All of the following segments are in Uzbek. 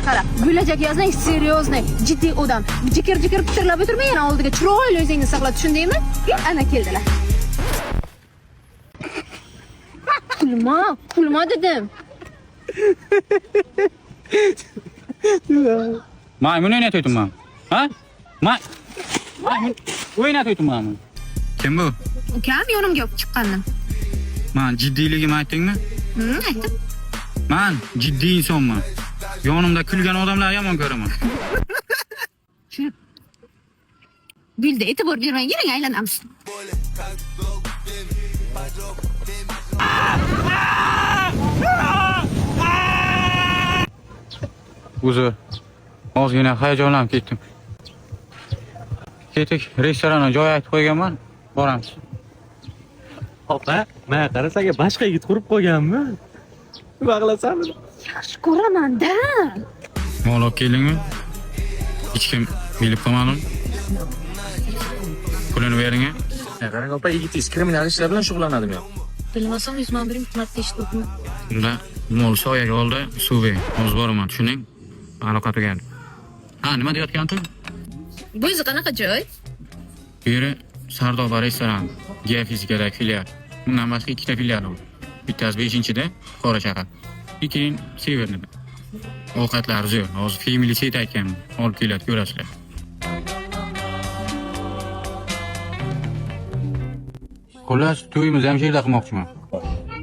Qara, bo'lajak yozmang, seriozniy, jiddiy odam. Jikir-jikir pitirlab o'tirmay, yana oldiga chiroyli o'zingni saqla, tushundingmi? Ana keldilar. Kulma dedim. Maymun o'ynatayapman men. Ha? Maymun o'ynatayapman men. Kim bu? Ukam yonimga olib chiqqandim. Men jiddiyligimni aytdingmi? Aytdim. Men jiddiy insonman. Yonimda kulgan odamlar yomon ko'raman. Bildi, e'tibor bermang, yuring aylanamiz. Uzr. Ozgina hayajonlanib ketdim. Ketik, restoranga joy aytib qo'yganman. Boramiz. Opa, men qarasaga boshqa yigit qurib qo'yganmi? Nima qilasanmi? Yaxshi ko'raman-da. Mol olib keldingmi? Hech kim bilib qolmadimi? Pulini bering. Qarang opa, yigitingiz kriminal ishlar bilan shug'ullanadimi yo'q? Bilmasam 100 ming birim xizmat eshitdim. Unda mol soyaga oldi, suvi. Hozir boraman, tushuning? Aloqa tugadi. Ha, nima deyotgandim? Bu o'zi qanaqa joy? Bu yeri Sardoba restoran, geofizikadagi filial. Bundan boshqa ikkita filial bor. Bittasi 5-da, Qora shahar. Ikkin Severnida. Ovqatlar zo'r. Hozir family set aytganman. Olib keladi, ko'rasizlar. Xullas, to'yimizni ham yerda qilmoqchiman.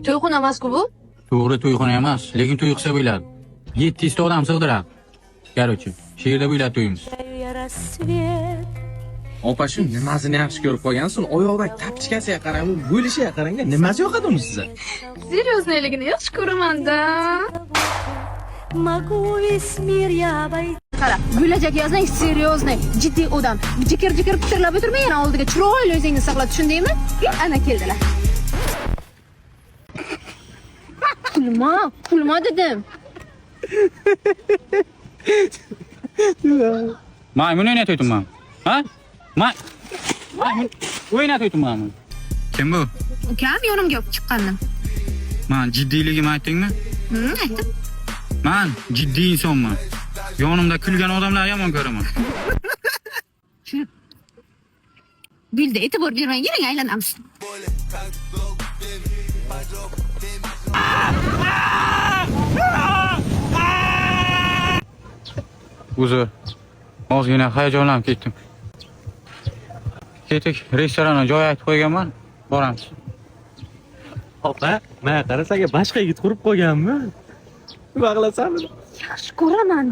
To'yxona emas-ku bu? To'g'ri, to'yxona emas, lekin to'y qilsa bo'ladi. 700 ta odam sig'diradi. Короче, yerda bo'ladi to'yimiz. Opa, shu nimasini yaxshi ko'rib qo'ygansiz? Oyoqdagi tapchikasiga qarang, bu bo'lishiga qarang, nimasi yoqadi uni sizga? Seriozligini yaxshi ko'raman-da. Qara, bo'lajak yozmang, seriozniy, jiddiy odam. Jikir-jikir pitirlab o'tirmay, yana oldiga chiroyli o'zingni saqla, tushundingmi? Ana keldilar. Kulma dedim. Maymun o'ynatayapman. Ha? Maymun o'ynatayapman men. Kim bu? Ukam yonimga olib chiqqandim. Men jiddiyligimni aytdingmi? Aytdim. Men jiddiy insonman. Yonimda kulgan odamlar yomon ko'raman. Bildi, e'tibor bermang, yuring aylanamiz. Uzr. Ozgina hayajonlanib ketdim. Ketik, restoranga joy aytib qo'yganman. Boramiz. Opa, men qarasaga boshqa yigit qurib qo'yganmi? Nima qilasanmi? Yaxshi ko'raman.